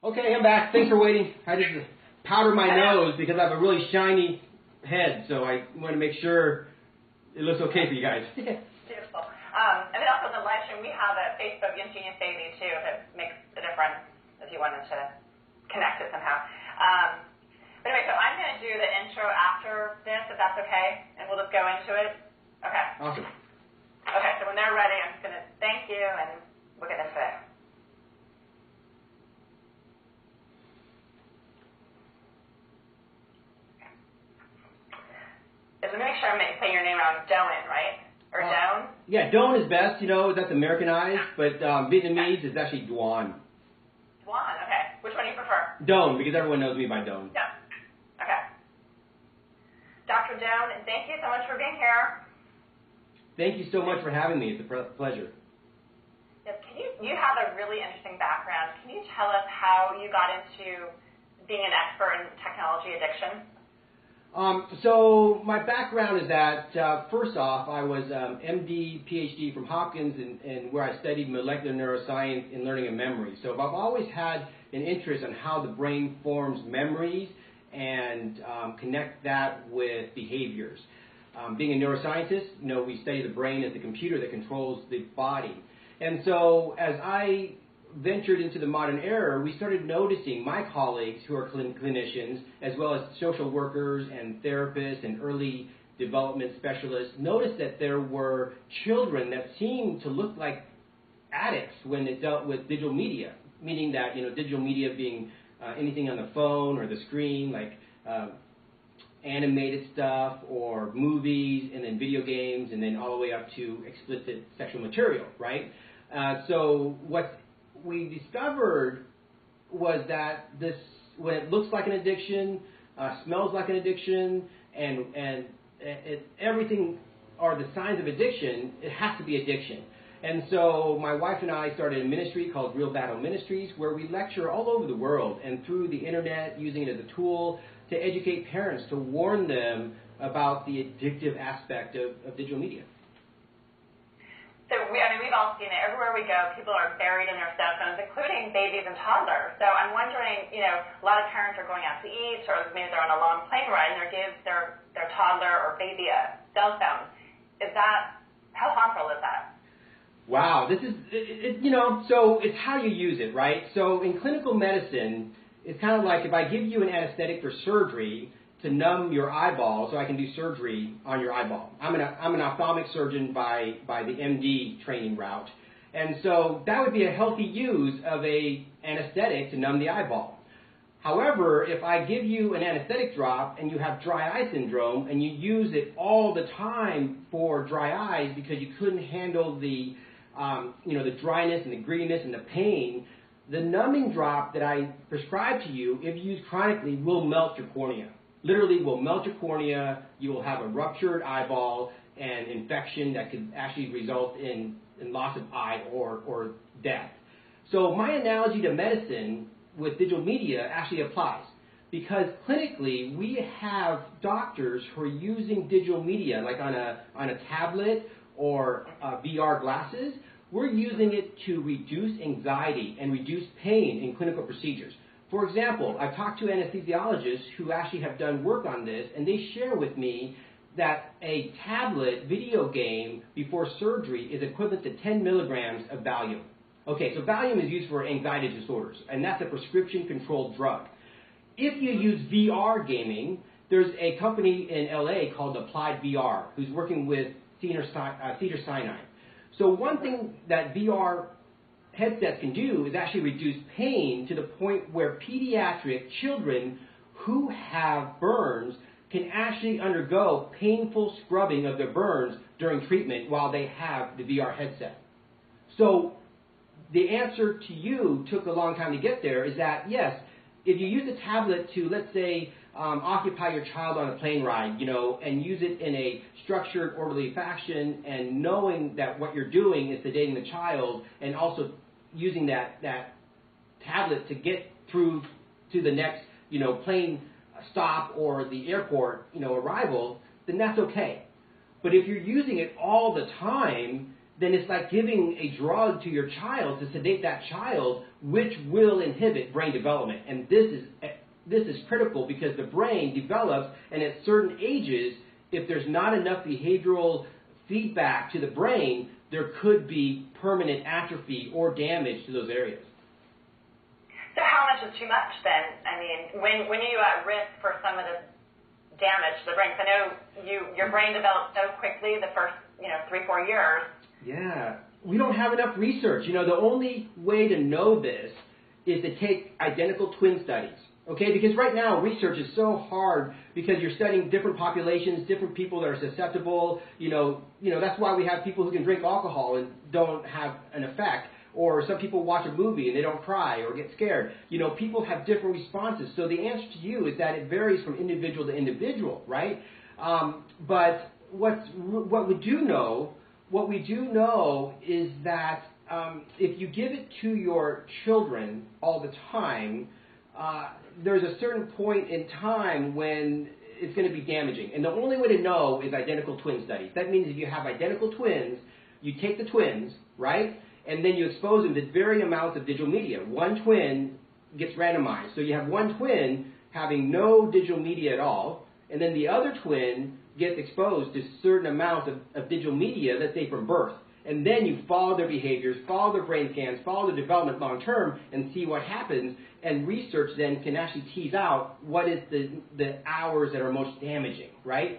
Okay, I'm back. Thanks for waiting. I just powdered my nose because I have a really shiny head, so I want to make sure it looks okay for you guys. Beautiful. And then also in the live stream, we have a Facebook Ingenious Daily too, if it makes a difference, if you wanted to connect it somehow. But anyway, so I'm going to do the intro after this, if that's okay, and we'll just go into it. Okay. Awesome. Okay, so when they're ready, I'm just going to thank you, and we'll get into it. Let me make sure I'm saying your name wrong. Doan, right? Or Doan? Yeah, Doan is best. You know, that's Americanized, but Vietnamese is actually Duan. Duan, okay. Which one do you prefer? Doan, because everyone knows me by Doan. Yeah. Okay. Dr. Doan, thank you so much for being here. Thank you so much for having me. It's a pleasure. Yep. You have a really interesting background. Can you tell us how you got into being an expert in technology addiction? So my background is that, first off, I was MD, PhD from Hopkins, and where I studied molecular neuroscience in learning and memory. So I've always had an interest in how the brain forms memories and connect that with behaviors. Being a neuroscientist, you know, we study the brain as the computer that controls the body. And so as I ventured into the modern era, we started noticing my colleagues who are clinicians, as well as social workers and therapists and early development specialists, noticed that there were children that seemed to look like addicts when it dealt with digital media, meaning that, you know, digital media being anything on the phone or the screen, like animated stuff or movies, and then video games, and then all the way up to explicit sexual material, right? So what we discovered was that this, when it looks like an addiction, smells like an addiction, and everything are the signs of addiction, it has to be addiction. And so my wife and I started a ministry called Real Battle Ministries, where we lecture all over the world and through the internet, using it as a tool to educate parents, to warn them about the addictive aspect of digital media. So, we've all seen it. Everywhere we go, people are buried in their cell phones, including babies and toddlers. So I'm wondering, you know, a lot of parents are going out to eat, or maybe they're on a long plane ride, and they give their toddler or baby a cell phone. How harmful is that? Wow, this is, you know, so it's how you use it, right? So in clinical medicine, it's kind of like if I give you an anesthetic for surgery to numb your eyeball so I can do surgery on your eyeball. I'm an ophthalmic surgeon by the MD training route. And so that would be a healthy use of a anesthetic to numb the eyeball. However, if I give you an anesthetic drop and you have dry eye syndrome and you use it all the time for dry eyes because you couldn't handle the, the dryness and the grittiness and the pain, the numbing drop that I prescribe to you, if used chronically, will melt your cornea. Literally will melt your cornea, you will have a ruptured eyeball and infection that could actually result in loss of eye or death. So my analogy to medicine with digital media actually applies, because clinically we have doctors who are using digital media like on a tablet or VR glasses. We're using it to reduce anxiety and reduce pain in clinical procedures. For example, I've talked to anesthesiologists who actually have done work on this, and they share with me that a tablet video game before surgery is equivalent to 10 milligrams of Valium. Okay, so Valium is used for anxiety disorders, and that's a prescription-controlled drug. If you use VR gaming, there's a company in LA called Applied VR who's working with Cedars-Sinai. So one thing that VR headsets can do is actually reduce pain to the point where pediatric children who have burns can actually undergo painful scrubbing of their burns during treatment while they have the VR headset. So the answer to you took a long time to get there is that, yes, if you use a tablet to, let's say, occupy your child on a plane ride, and use it in a structured, orderly fashion, and knowing that what you're doing is sedating the child, and also using that tablet to get through to the next, plane stop or the airport, arrival, then that's okay. But if you're using it all the time, then it's like giving a drug to your child to sedate that child, which will inhibit brain development. And this is critical because the brain develops, and at certain ages, if there's not enough behavioral feedback to the brain, there could be permanent atrophy or damage to those areas. So how much is too much then? I mean, when are you at risk for some of this damage to the brain? 'Cause I know your brain develops so quickly the first 3-4 years. Yeah, we don't have enough research. The only way to know this is to take identical twin studies. Okay, because right now research is so hard because you're studying different populations, different people that are susceptible. That's why we have people who can drink alcohol and don't have an effect, or some people watch a movie and they don't cry or get scared. People have different responses. So the answer to you is that it varies from individual to individual, right? But what we do know is that if you give it to your children all the time, there's a certain point in time when it's going to be damaging. And the only way to know is identical twin studies. That means if you have identical twins, you take the twins, right, and then you expose them to varying amounts of digital media. One twin gets randomized. So you have one twin having no digital media at all, and then the other twin gets exposed to certain amounts of digital media, let's say from birth. And then you follow their behaviors, follow their brain scans, follow their development long term, and see what happens. And research then can actually tease out what is the hours that are most damaging, right?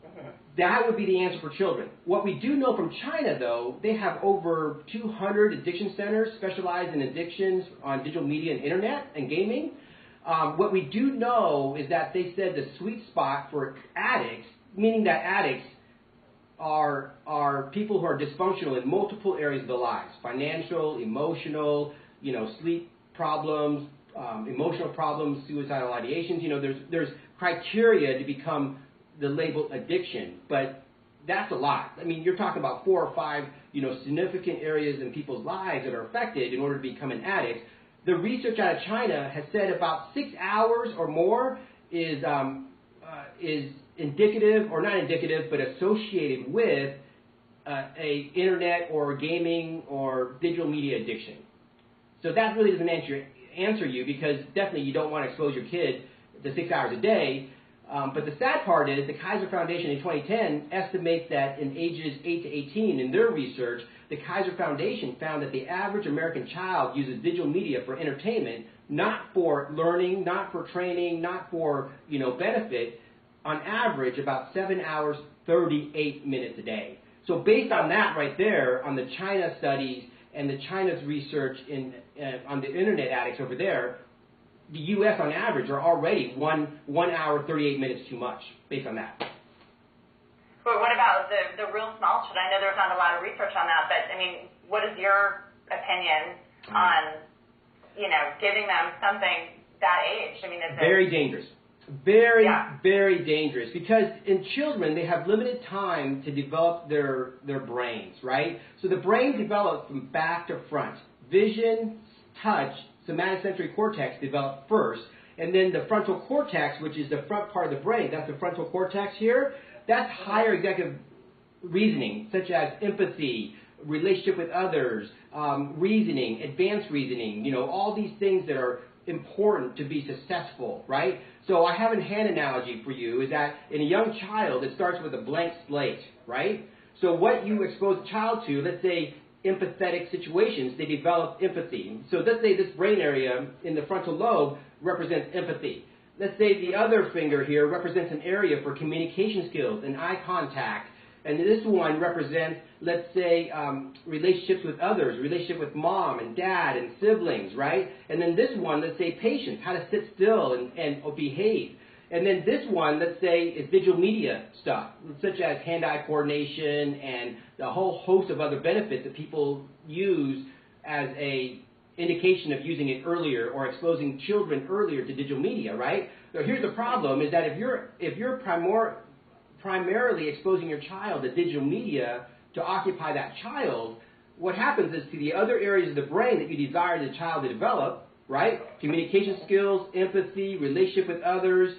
Mm-hmm. That would be the answer for children. What we do know from China, though, they have over 200 addiction centers specialized in addictions on digital media and internet and gaming. What we do know is that they said the sweet spot for addicts, meaning that addicts are people who are dysfunctional in multiple areas of their lives: financial, emotional, sleep problems, emotional problems, suicidal ideations. There's criteria to become the label addiction, but that's a lot. I mean, you're talking about 4 or 5, significant areas in people's lives that are affected in order to become an addict. The research out of China has said about 6 hours or more is indicative, or not indicative, but associated with a internet or gaming or digital media addiction. So that really doesn't answer you, because definitely you don't want to expose your kid to 6 hours a day. But the sad part is the Kaiser Foundation in 2010 estimates that in ages 8 to 18, in their research, the Kaiser Foundation found that the average American child uses digital media for entertainment, not for learning, not for training, not for benefit. On average, about 7 hours, 38 minutes a day. So based on that right there, on the China studies and the China's research on the internet addicts over there, the U.S. on average are already 1 hour, 38 minutes too much, based on that. But what about the real small children? I know there's not a lot of research on that, but I mean, what is your opinion on, giving them something that age? I mean, is it very dangerous? Very dangerous, because in children they have limited time to develop their brains, right? So the brain develops from back to front. Vision, touch, somatic sensory cortex develop first, and then the frontal cortex, which is the front part of the brain, that's the frontal cortex here, that's higher executive reasoning, such as empathy, relationship with others, reasoning, advanced reasoning, all these things that are important to be successful, right? So I have a hand analogy for you, is that in a young child, it starts with a blank slate, right? So what you expose a child to, let's say empathetic situations, they develop empathy. So let's say this brain area in the frontal lobe represents empathy. Let's say the other finger here represents an area for communication skills and eye contact. And this one represents, let's say, relationships with others, relationship with mom and dad and siblings, right? And then this one, let's say, patience, how to sit still and behave. And then this one, let's say, is digital media stuff, such as hand-eye coordination and a whole host of other benefits that people use as a indication of using it earlier or exposing children earlier to digital media, right? So here's the problem, is that if you're primarily exposing your child to digital media to occupy that child, what happens is to the other areas of the brain that you desire the child to develop, right? Communication skills, empathy, relationship with others,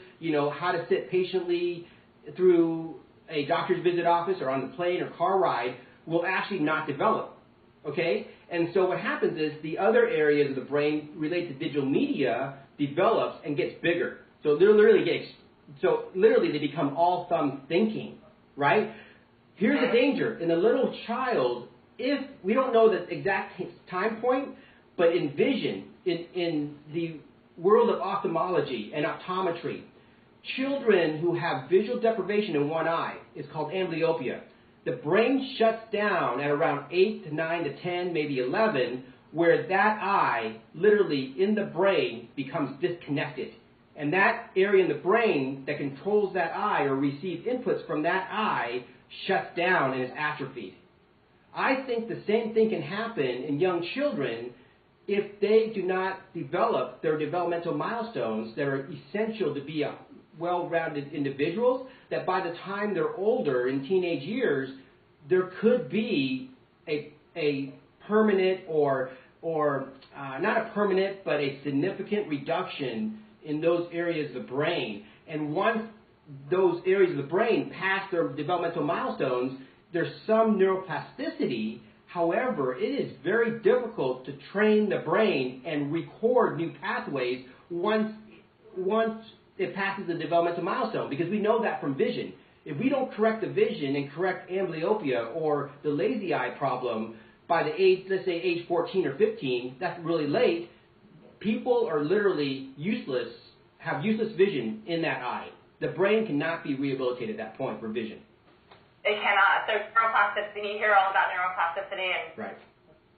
how to sit patiently through a doctor's visit office or on the plane or car ride. will actually not develop. Okay? And so what happens is the other areas of the brain related to digital media develops and gets bigger. So literally they become all thumb thinking, right? Here's the danger. In a little child, if we don't know the exact time point, but in vision, in the world of ophthalmology and optometry, children who have visual deprivation in one eye is called amblyopia. The brain shuts down at around 8 to 9 to 10, maybe 11, where that eye, literally in the brain, becomes disconnected. And that area in the brain that controls that eye or receives inputs from that eye shuts down and is atrophied. I think the same thing can happen in young children if they do not develop their developmental milestones that are essential to be well-rounded individuals, that by the time they're older in teenage years, there could be a permanent or not a permanent, but a significant reduction in those areas of the brain. And once those areas of the brain pass their developmental milestones, there's some neuroplasticity. However, it is very difficult to train the brain and record new pathways once it passes the developmental milestone, because we know that from vision. If we don't correct the vision and correct amblyopia or the lazy eye problem by the age, let's say age 14 or 15, that's really late. People are literally useless, have useless vision in that eye. The brain cannot be rehabilitated at that point for vision. It cannot. So neuroplasticity, you hear all about neuroplasticity and right.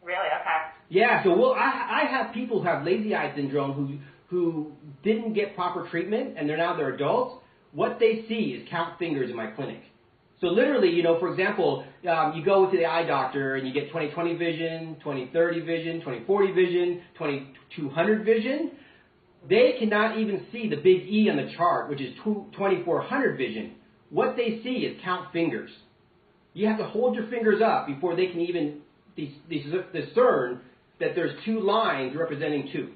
Really? Okay. Yeah, so I have people who have lazy eye syndrome who didn't get proper treatment and they're adults. What they see is count fingers in my clinic. So literally, for example, you go to the eye doctor and you get 20/20 vision, 20/30 vision, 20/40 vision, 2200 vision. They cannot even see the big E on the chart, which is 2400 vision. What they see is count fingers. You have to hold your fingers up before they can even discern that there's two lines representing two.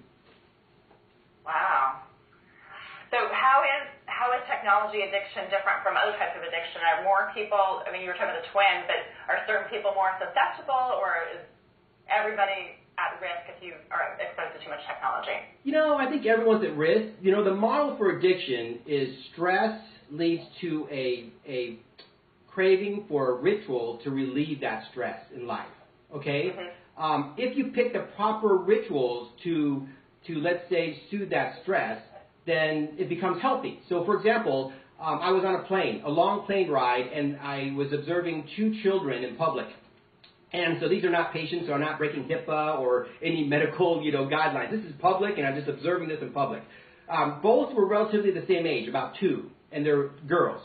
Wow. So how is technology addiction different from other types of addiction? Are more people, you were talking about the twins, but are certain people more susceptible, or is everybody at risk if you are exposed to too much technology? I think everyone's at risk. The model for addiction is stress leads to a craving for a ritual to relieve that stress in life. Okay? Mm-hmm. If you pick the proper rituals to let's say soothe that stress, then it becomes healthy. So for example, I was on a long plane ride, and I was observing two children in public. And so these are not patients, so I'm not breaking HIPAA or any medical, guidelines. This is public, and I'm just observing this in public. Both were relatively the same age, about 2, and they're girls.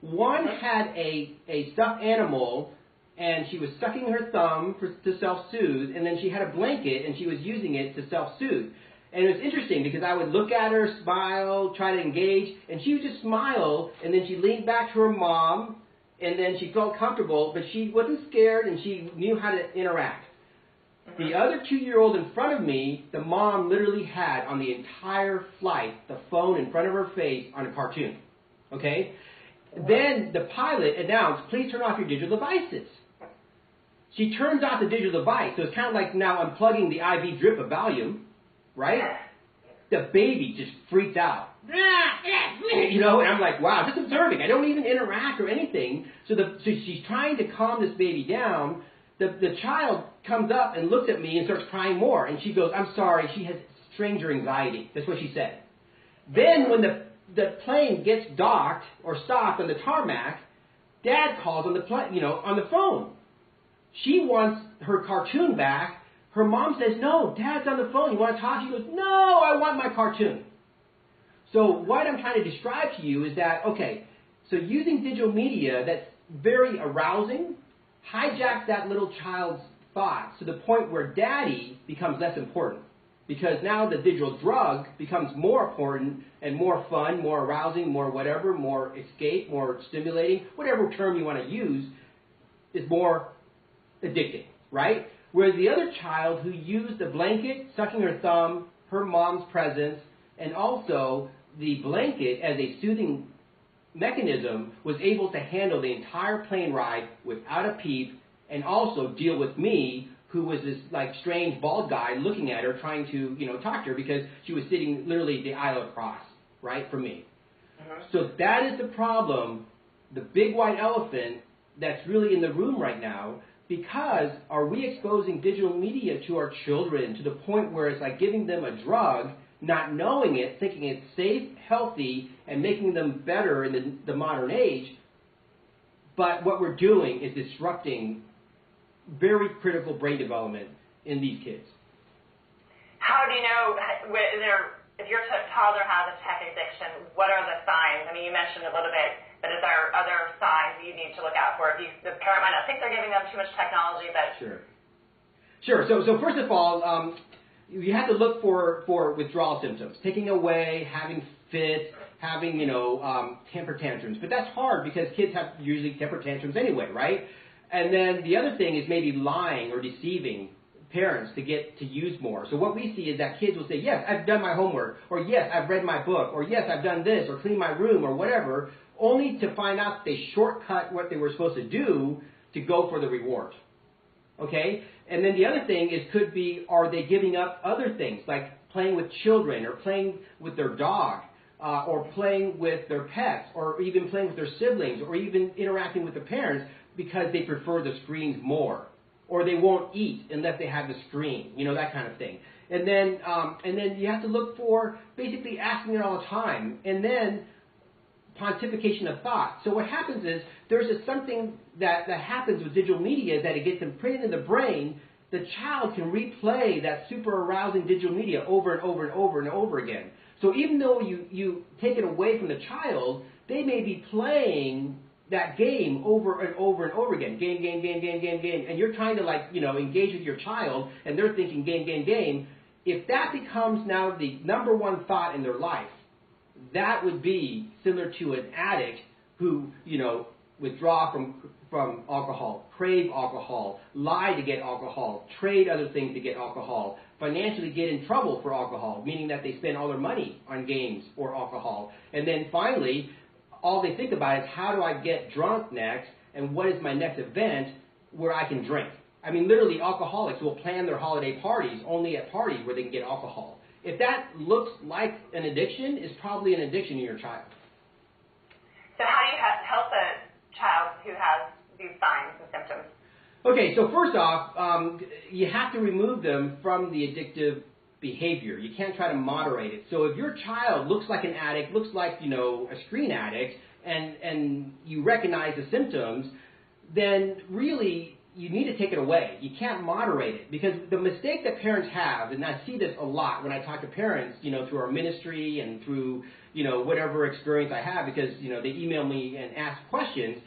One had a stuffed animal, and she was sucking her thumb to self-soothe, and then she had a blanket, and she was using it to self-soothe. And it was interesting because I would look at her, smile, try to engage, and she would just smile, and then she leaned back to her mom, and then she felt comfortable, but she wasn't scared, and she knew how to interact. Mm-hmm. The other 2-year-old in front of me, the mom literally had on the entire flight the phone in front of her face on a cartoon. Okay? Then the pilot announced, please turn off your digital devices. She turns off the digital device, so it's kind of like now unplugging the IV drip of Valium, right? The baby just freaks out. And I'm like, wow, just observing. I don't even interact or anything. So she's trying to calm this baby down. The child comes up and looks at me and starts crying more. And she goes, I'm sorry, she has stranger anxiety. That's what she said. Then when the plane gets docked or stopped on the tarmac, Dad calls on the phone. She wants her cartoon back. Her mom says, no, Dad's on the phone. You want to talk? She goes, no, I want my cartoon. So what I'm trying to describe to you is that, okay, so using digital media that's very arousing hijacks that little child's thoughts to the point where Daddy becomes less important. Because now the digital drug becomes more important and more fun, more arousing, more whatever, more escape, more stimulating, whatever term you want to use, is more addicting, right? Whereas the other child who used the blanket, sucking her thumb, her mom's presence, and also the blanket as a soothing mechanism was able to handle the entire plane ride without a peep and also deal with me, who was this like strange bald guy looking at her, trying to talk to her because she was sitting literally the aisle across, right, from me. So that is the problem, the big white elephant that's really in the room right now. Because are we exposing digital media to our children to the point where it's like giving them a drug, not knowing it, thinking it's safe, healthy, and making them better in the modern age? But what we're doing is disrupting very critical brain development in these kids. How do you know if your toddler has a tech addiction, what are the signs? I mean, you mentioned a little bit, but is there other signs that you need to look out for? The parent might not think they're giving them too much technology, but... Sure. So first of all, you have to look for withdrawal symptoms. Taking away, having fits, having, temper tantrums. But that's hard because kids have usually temper tantrums anyway, right? And then the other thing is maybe lying or deceiving parents to get to use more. So what we see is that kids will say, yes, I've done my homework, or yes, I've read my book, or yes, I've done this, or cleaned my room, or whatever, only to find out they shortcut what they were supposed to do to go for the reward. Okay? And then the other thing could be, are they giving up other things, like playing with children, or playing with their dog, or playing with their pets, or even playing with their siblings, or even interacting with the parents because they prefer the screens more. Or they won't eat unless they have the screen, that kind of thing. And then you have to look for basically asking it all the time. And then pontification of thought. So what happens is there's something that happens with digital media that it gets imprinted in the brain. The child can replay that super arousing digital media over and over and over and over again. So even though you take it away from the child, they may be playing that game over and over and over again. Game. And you're trying to engage with your child, and they're thinking game. If that becomes now the number one thought in their life, that would be similar to an addict who, withdraw from alcohol, crave alcohol, lie to get alcohol, trade other things to get alcohol, financially get in trouble for alcohol, meaning that they spend all their money on games or alcohol. And then finally, all they think about is how do I get drunk next, and what is my next event where I can drink. I mean, literally, alcoholics will plan their holiday parties only at parties where they can get alcohol. If that looks like an addiction, it's probably an addiction in your child. So how do you help a child who has these signs and symptoms? Okay, so first off, you have to remove them from the addictive behavior. You can't try to moderate it. So if your child looks like an addict, looks like, a screen addict, and you recognize the symptoms, then really you need to take it away. You can't moderate it, because the mistake that parents have, and I see this a lot when I talk to parents, through our ministry and through, whatever experience I have, because, they email me and ask questions,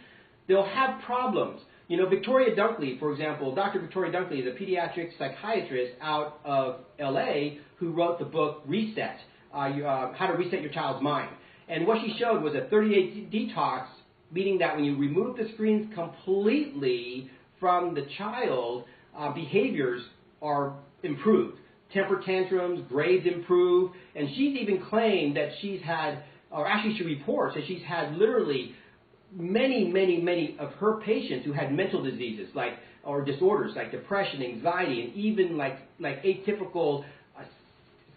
they'll have problems. Victoria Dunkley, for example, Dr. Victoria Dunkley is a pediatric psychiatrist out of L.A. who wrote the book Reset, How to Reset Your Child's Mind. And what she showed was a 30-day detox, meaning that when you remove the screens completely from the child, behaviors are improved. Temper tantrums, grades improve, and she's even claimed that she's had, or actually she reports that she's had literally many of her patients who had mental diseases or disorders like depression, anxiety, and even like atypical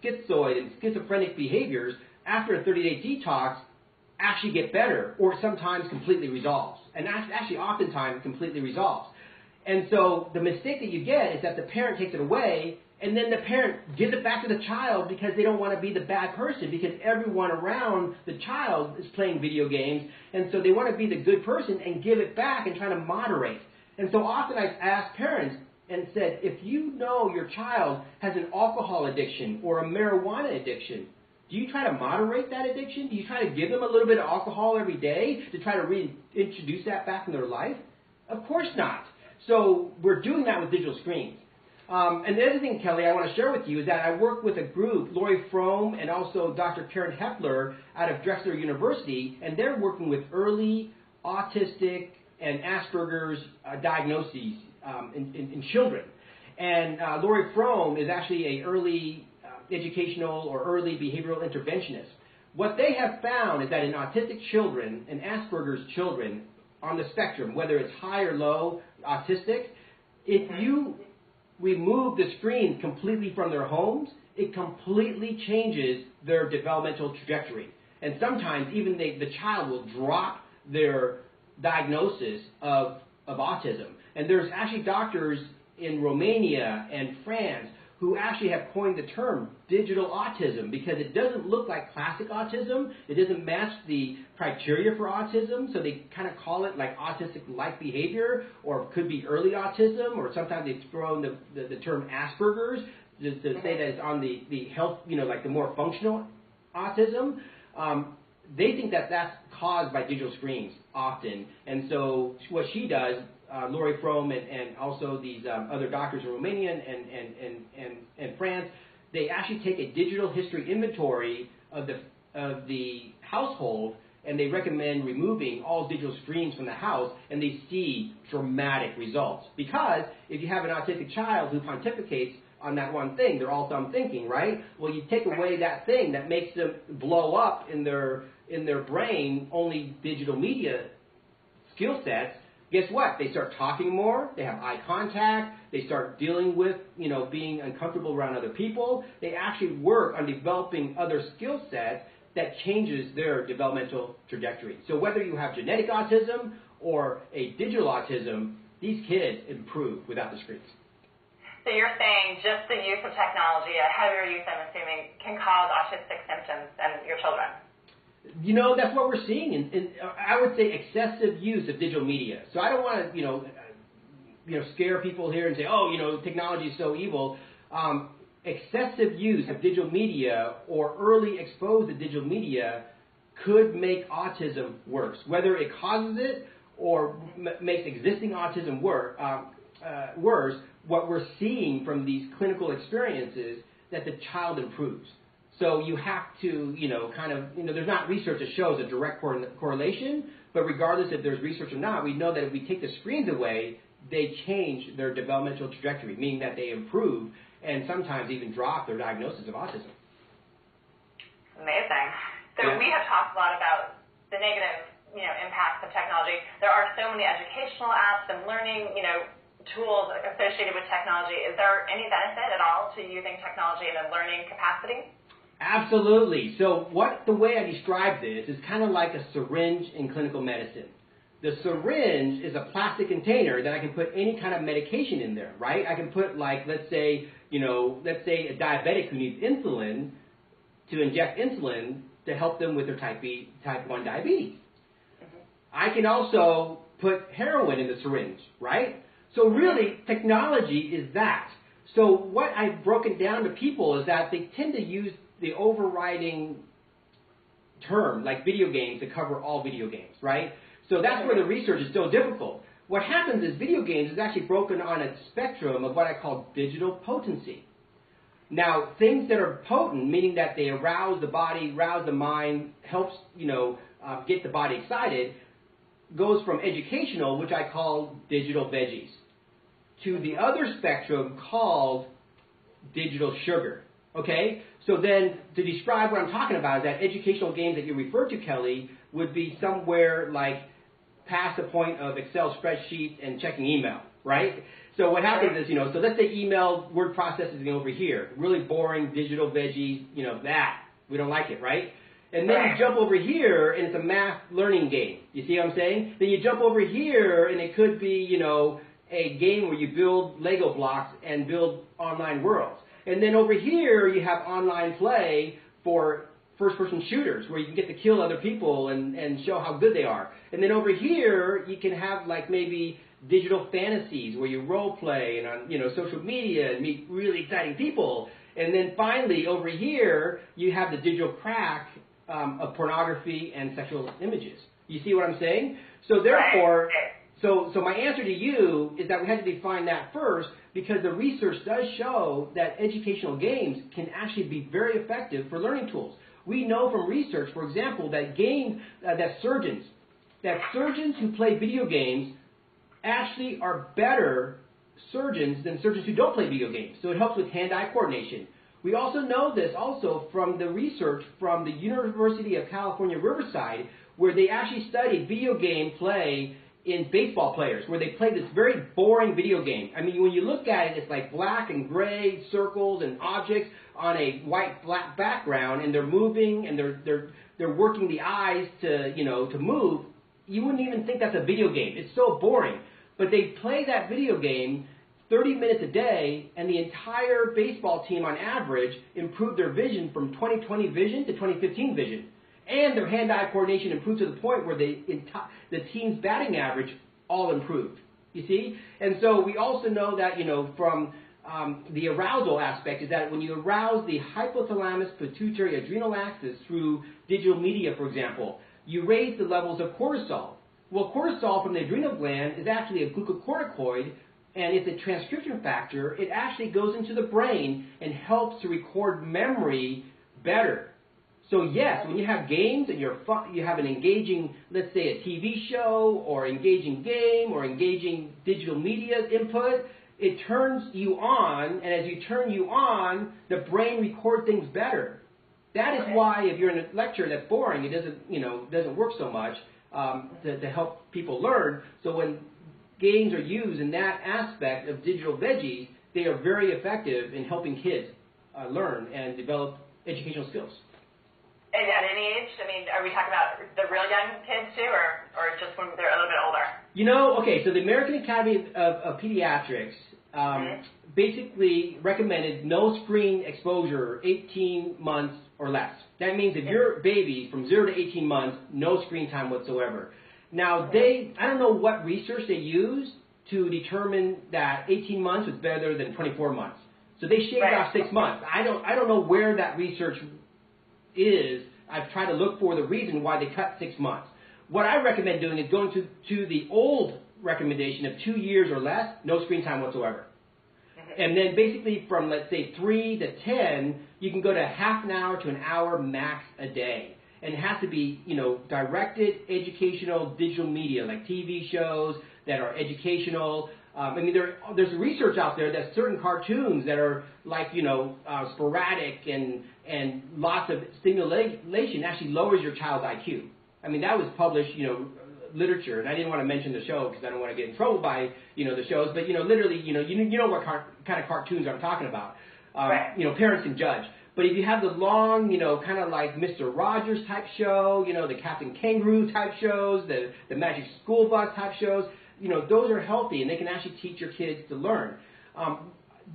schizoid and schizophrenic behaviors after a 30-day detox actually get better, or sometimes completely resolves, and actually oftentimes completely resolves. And so the mistake that you get is that the parent takes it away, and then the parent gives it back to the child because they don't want to be the bad person, because everyone around the child is playing video games, and so they want to be the good person and give it back and try to moderate. And so often I ask parents and said, if you know your child has an alcohol addiction or a marijuana addiction, do you try to moderate that addiction? Do you try to give them a little bit of alcohol every day to try to reintroduce that back in their life? Of course not. So we're doing that with digital screens. And the other thing, Kelly, I want to share with you is that I work with a group, Lori Fromm and also Dr. Karen Hepler out of Drexel University, and they're working with early autistic and Asperger's diagnoses in children. And Lori Fromm is actually an early educational or early behavioral interventionist. What they have found is that in autistic children and Asperger's children on the spectrum, whether it's high or low autistic, If you remove the screens completely from their homes, it completely changes their developmental trajectory. And sometimes even the child will drop their diagnosis of autism. And there's actually doctors in Romania and France who actually have coined the term digital autism because it doesn't look like classic autism. It doesn't match the criteria for autism, so they kind of call it like autistic-like behavior, or it could be early autism, or sometimes they throw in the term Asperger's just to say that it's on the health, like the more functional autism. They think that that's caused by digital screens often, and so what she does, Lori Fromm and also these other doctors in Romania and France, they actually take a digital history inventory of the household, and they recommend removing all digital screens from the house, and they see dramatic results. Because if you have an autistic child who pontificates on that one thing, they're all dumb thinking, right? Well, you take away that thing that makes them blow up in their brain only digital media skill sets. Guess what? They start talking more, they have eye contact, they start dealing with, being uncomfortable around other people. They actually work on developing other skill sets that changes their developmental trajectory. So whether you have genetic autism or a digital autism, these kids improve without the screens. So you're saying just the use of technology, a heavier use, I'm assuming, can cause autistic symptoms in your children? That's what we're seeing in I would say, excessive use of digital media. So I don't want to, scare people here and say, technology is so evil. Excessive use of digital media or early exposure to digital media could make autism worse. Whether it causes it or makes existing autism worse, what we're seeing from these clinical experiences that the child improves. So you have to, there's not research that shows a direct correlation, but regardless if there's research or not, we know that if we take the screens away, they change their developmental trajectory, meaning that they improve and sometimes even drop their diagnosis of autism. Amazing. So we have talked a lot about the negative, impacts of technology. There are so many educational apps and learning, tools associated with technology. Is there any benefit at all to using technology in a learning capacity? Absolutely. So the way I describe this is kind of like a syringe in clinical medicine. The syringe is a plastic container that I can put any kind of medication in there, right? I can put let's say a diabetic who needs insulin to inject insulin to help them with their type 1 diabetes. Mm-hmm. I can also put heroin in the syringe, right? So really, technology is that. So what I've broken down to people is that they tend to use the overriding term, like video games, to cover all video games, right? So that's where the research is so difficult. What happens is video games is actually broken on a spectrum of what I call digital potency. Now, things that are potent, meaning that they arouse the body, arouse the mind, helps, get the body excited, goes from educational, which I call digital veggies, to the other spectrum called digital sugar. Okay? So then, to describe what I'm talking about is that educational games that you referred to, Kelly, would be somewhere like past the point of Excel spreadsheets and checking email, right? So what happens is, so let's say email, word processing over here. Really boring, digital veggies, that. We don't like it, right? And then you jump over here, and it's a math learning game. You see what I'm saying? Then you jump over here, and it could be, a game where you build Lego blocks and build online worlds. And then over here, you have online play for first-person shooters, where you can get to kill other people and show how good they are. And then over here, you can have maybe digital fantasies, where you role play and on social media and meet really exciting people. And then finally, over here, you have the digital crack of pornography and sexual images. You see what I'm saying? So therefore, so my answer to you is that we had to define that first, because the research does show that educational games can actually be very effective for learning tools. We know from research, for example, that surgeons who play video games actually are better surgeons than surgeons who don't play video games. So it helps with hand-eye coordination. We also know this from the research from the University of California, Riverside, where they actually studied video game play in baseball players where they play this very boring video game. I mean, when you look at it, it's like black and gray circles and objects on a white flat background, and they're moving and they're working the eyes to, you know, to move. You wouldn't even think that's a video game. It's so boring. But they play that video game 30 minutes a day, and the entire baseball team on average improved their vision from 20/20 vision to 20/15 vision. And their hand-eye coordination improved to the point where the team's batting average all improved. You see? And so we also know that, you know, from the arousal aspect is that when you arouse the hypothalamus pituitary adrenal axis through digital media, for example, you raise the levels of cortisol. Well, cortisol from the adrenal gland is actually a glucocorticoid, and it's a transcription factor. It actually goes into the brain and helps to record memory better. So yes, when you have games and you have an engaging, let's say a TV show or engaging game or engaging digital media input, it turns you on, and as you turn you on, the brain records things better. That is why if you're in a lecture that's boring, it doesn't work so much to help people learn. So when games are used in that aspect of digital veggies, they are very effective in helping kids learn and develop educational skills. And at any age? I mean, are we talking about the real young kids too, or just when they're a little bit older? You know, okay, so the American Academy of Pediatrics basically recommended no screen exposure 18 months or less. That means if your baby from 0 to 18 months, no screen time whatsoever. Now, I don't know what research they used to determine that 18 months was better than 24 months. So they shaved off 6 months. I don't know where that research is. I've tried to look for the reason why they cut 6 months. What I recommend doing is going to the old recommendation of 2 years or less, no screen time whatsoever. And then basically from, let's say, 3 to 10, you can go to half an hour to an hour max a day. And it has to be, you know, directed educational digital media, like TV shows that are educational. I mean, there's research out there that certain cartoons that are like, you know, sporadic and lots of stimulation actually lowers your child's IQ. I mean, that was published, you know, literature, and I didn't want to mention the show because I don't want to get in trouble by, you know, the shows, but, you know, literally, you know what kind of cartoons I'm talking about. You know, parents can judge. But if you have the long, you know, kind of like Mr. Rogers type show, you know, the Captain Kangaroo type shows, the Magic School Bus type shows, you know, those are healthy and they can actually teach your kids to learn.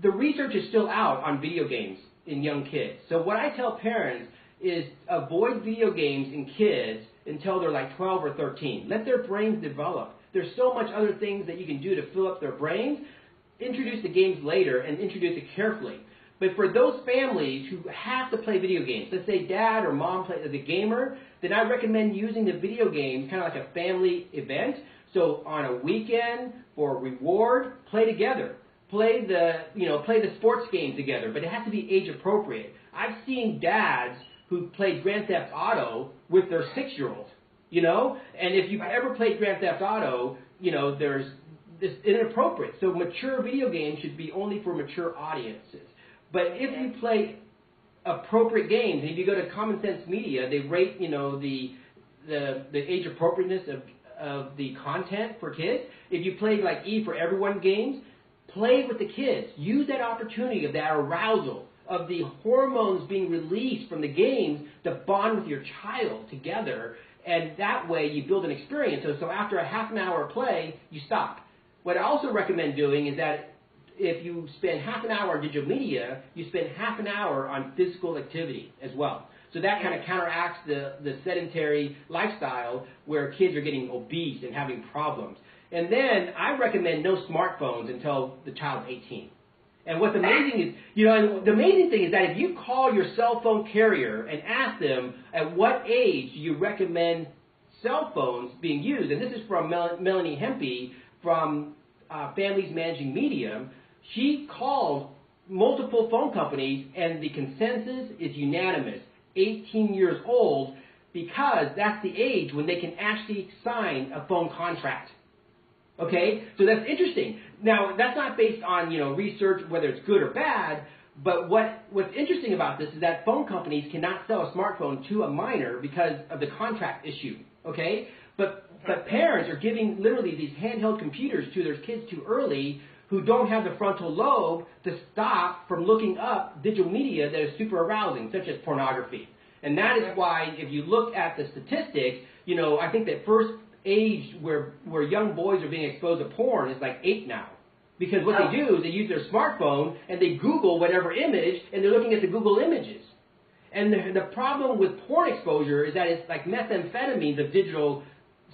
The research is still out on video games in young kids. So what I tell parents is avoid video games in kids until they're like 12 or 13. Let their brains develop. There's so much other things that you can do to fill up their brains. Introduce the games later and introduce it carefully. But for those families who have to play video games, let's say dad or mom play as a gamer, then I recommend using the video games kind of like a family event. So on a weekend for reward, play together. Play the sports game together, but it has to be age appropriate. I've seen dads who played Grand Theft Auto with their 6-year-old, you know? And if you've ever played Grand Theft Auto, you know, there's this inappropriate. So mature video games should be only for mature audiences. But if you play appropriate games, and if you go to Common Sense Media, they rate, you know, the age appropriateness of the content for kids. If you play like E for Everyone games, play with the kids. Use that opportunity of that arousal, of the hormones being released from the games to bond with your child together, and that way you build an experience. So after a half an hour of play, you stop. What I also recommend doing is that if you spend half an hour on digital media, you spend half an hour on physical activity as well. So that kind of counteracts the sedentary lifestyle where kids are getting obese and having problems. And then I recommend no smartphones until the child's 18. And what's amazing is, you know, the amazing thing is that if you call your cell phone carrier and ask them at what age do you recommend cell phones being used, and this is from Melanie Hempy from Families Managing Media, she called multiple phone companies and the consensus is unanimous, 18 years old, because that's the age when they can actually sign a phone contract. Okay, so that's interesting. Now, that's not based on, you know, research, whether it's good or bad, but what's interesting about this is that phone companies cannot sell a smartphone to a minor because of the contract issue, okay? But parents are giving literally these handheld computers to their kids too early, who don't have the frontal lobe to stop from looking up digital media that is super arousing, such as pornography. And that is why, if you look at the statistics, you know, I think that first age where young boys are being exposed to porn is like 8 now. Because what they do is they use their smartphone and they Google whatever image, and they're looking at the Google images. And the problem with porn exposure is that it's like methamphetamines of digital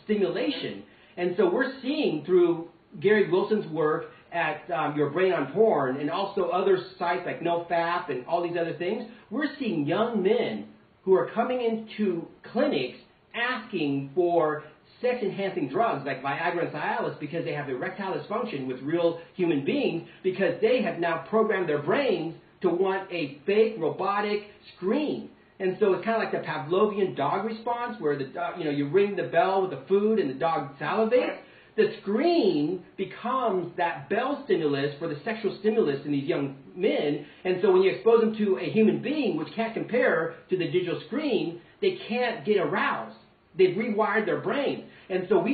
stimulation. And so we're seeing through Gary Wilson's work at Your Brain on Porn, and also other sites like NoFap and all these other things, we're seeing young men who are coming into clinics asking for sex-enhancing drugs like Viagra and Cialis because they have erectile dysfunction with real human beings, because they have now programmed their brains to want a fake robotic screen. And so it's kind of like the Pavlovian dog response, where the dog, you know, you ring the bell with the food and the dog salivates. The screen becomes that bell stimulus for the sexual stimulus in these young men. And so when you expose them to a human being, which can't compare to the digital screen, they can't get aroused. They've rewired their brain. And so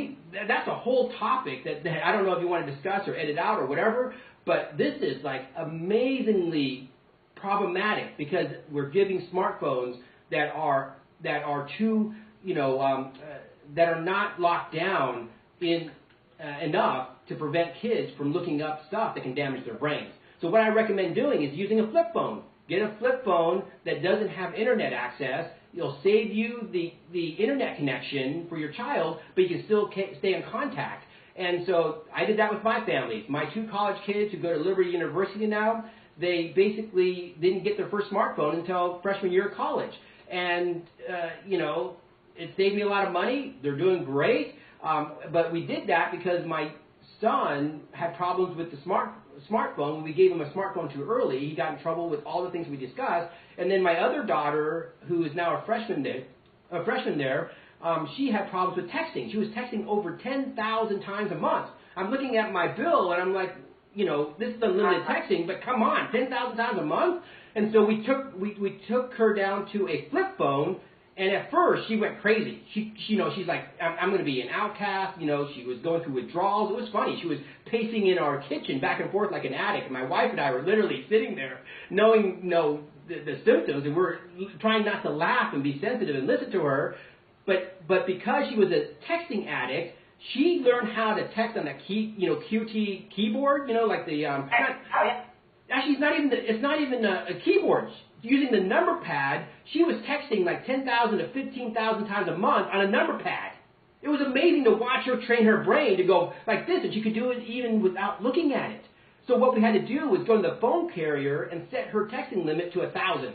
that's a whole topic that I don't know if you want to discuss or edit out or whatever, but this is like amazingly problematic, because we're giving smartphones that are too, you know, that are not locked down in enough to prevent kids from looking up stuff that can damage their brains. So what I recommend doing is using a flip phone. Get a flip phone that doesn't have internet access. It'll save you the internet connection for your child, but you can still stay in contact. And so I did that with my family. My 2 college kids who go to Liberty University now, they basically didn't get their first smartphone until freshman year of college. And, you know, it saved me a lot of money. They're doing great. But we did that because my son had problems with the smartphone. We gave him a smartphone too early. He got in trouble with all the things we discussed. And then my other daughter, who is now a freshman there, she had problems with texting. She was texting over 10,000 times a month. I'm looking at my bill, and I'm like, you know, this is unlimited texting, but come on, 10,000 times a month? And so we took her down to a flip phone. And at first, she went crazy. You know, she's like, I'm going to be an outcast. You know, she was going through withdrawals. It was funny. She was pacing in our kitchen back and forth like an addict. And my wife and I were literally sitting there knowing, you know, the symptoms. And we're trying not to laugh and be sensitive and listen to her. But because she was a texting addict, she learned how to text on a QT keyboard. You know, like the actually, it's not even a keyboard. Using the number pad, she was texting like 10,000 to 15,000 times a month on a number pad. It was amazing to watch her train her brain to go like this, and she could do it even without looking at it. So what we had to do was go to the phone carrier and set her texting limit to 1,000.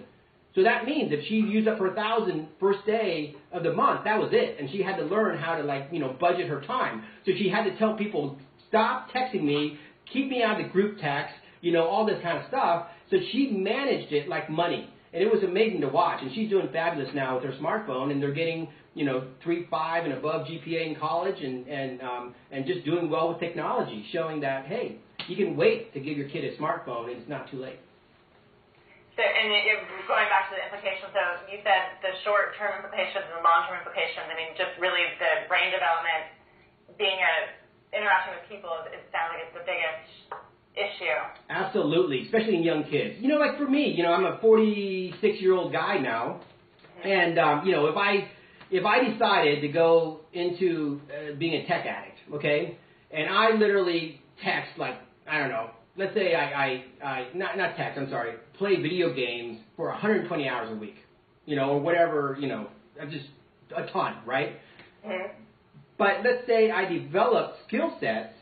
So that means if she used up her 1,000 first day of the month, that was it. And she had to learn how to, like, you know, budget her time. So she had to tell people, stop texting me, keep me out of the group text, you know, all this kind of stuff. So she managed it like money. And it was amazing to watch. And she's doing fabulous now with her smartphone. And they're getting, you know, 3.5 and above GPA in college, and just doing well with technology, showing that, hey, you can wait to give your kid a smartphone and it's not too late. So, and going back to the implications, so you said the short-term implications and the long-term implications. I mean, just really the brain development, interacting with people, it sounds like it's the biggest issue. Absolutely, especially in young kids. You know, like for me, you know, I'm a 46-year-old guy now, and you know, if I decided to go into being a tech addict, okay, and I literally text like, I don't know, let's say I not text, I'm sorry, play video games for 120 hours a week, you know, or whatever, you know, just a ton, right? Mm-hmm. But let's say I develop skill sets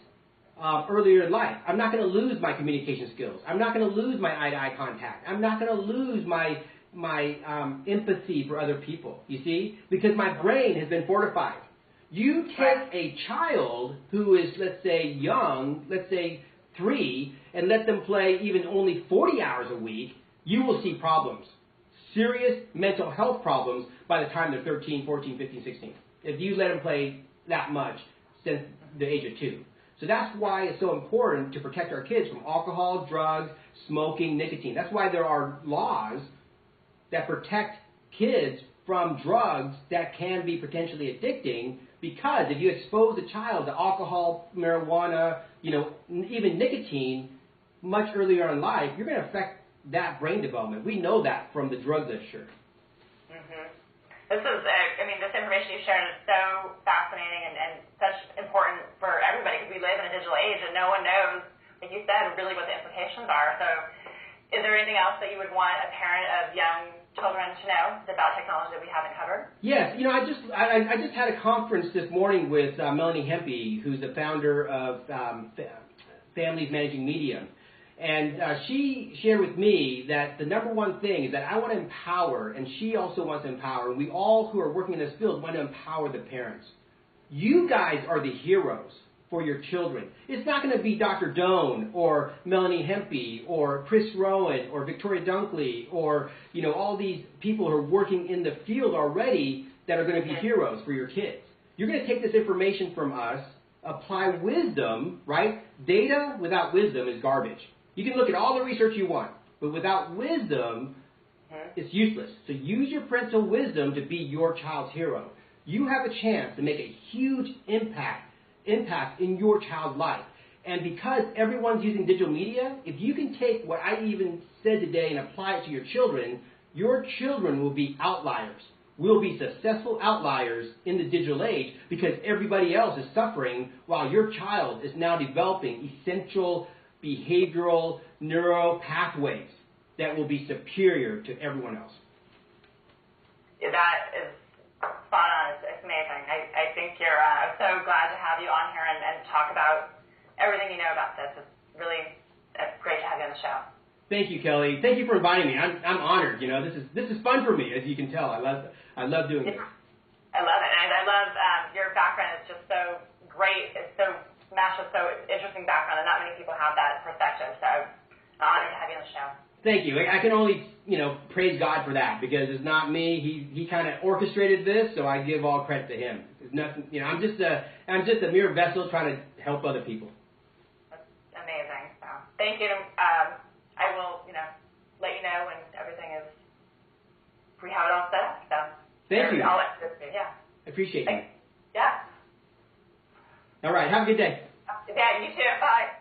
earlier in life. I'm not going to lose my communication skills. I'm not going to lose my eye-to-eye contact. I'm not going to lose my empathy for other people, you see? Because my brain has been fortified. You take a child who is, let's say, young, let's say 3, and let them play even only 40 hours a week, you will see problems. Serious mental health problems by the time they're 13, 14, 15, 16. If you let them play that much since the age of 2. So that's why it's so important to protect our kids from alcohol, drugs, smoking, nicotine. That's why there are laws that protect kids from drugs that can be potentially addicting, because if you expose a child to alcohol, marijuana, even nicotine much earlier in life, you're going to affect that brain development. We know that from the drug literature. This is, this information you shared is so fascinating and such important for everybody, because we live in a digital age and no one knows, like you said, really what the implications are. So is there anything else that you would want a parent of young children to know about technology that we haven't covered? Yes, I just had a conference this morning with Melanie Hempy, who's the founder of Families Managing Media. And she shared with me that the number one thing is that I want to empower, and she also wants to empower, and we all who are working in this field want to empower the parents. You guys are the heroes for your children. It's not going to be Dr. Doan or Melanie Hempy or Chris Rowan or Victoria Dunkley or all these people who are working in the field already that are going to be heroes for your kids. You're going to take this information from us, apply wisdom, right? Data without wisdom is garbage. You can look at all the research you want, but without wisdom, it's useless. So use your parental wisdom to be your child's hero. You have a chance to make a huge impact in your child's life. And because everyone's using digital media, if you can take what I even said today and apply it to your children will be outliers. Will be successful outliers in the digital age, because everybody else is suffering while your child is now developing essential behavioral neural pathways that will be superior to everyone else. Yeah, that is spot on. It's amazing. I think you're so glad to have you on here and talk about everything you know about this. It's really great to have you on the show. Thank you, Kelly. Thank you for inviting me. I'm honored. This is fun for me, as you can tell. I love doing this. I love it, and I love your background. It's just so great. It's so matches so interesting background, and not many people have that perspective. So I'm honored to have you on the show. Thank you. I can only praise God for that, because it's not me. He kind of orchestrated this, so I give all credit to him. It's nothing. I'm just a mere vessel trying to help other people. That's amazing. So thank you. I will let you know when everything is. We have it all set up. So thank you. I'll let you. Yeah. I appreciate you. Yeah. All right. Have a good day. Yeah, you too. Bye.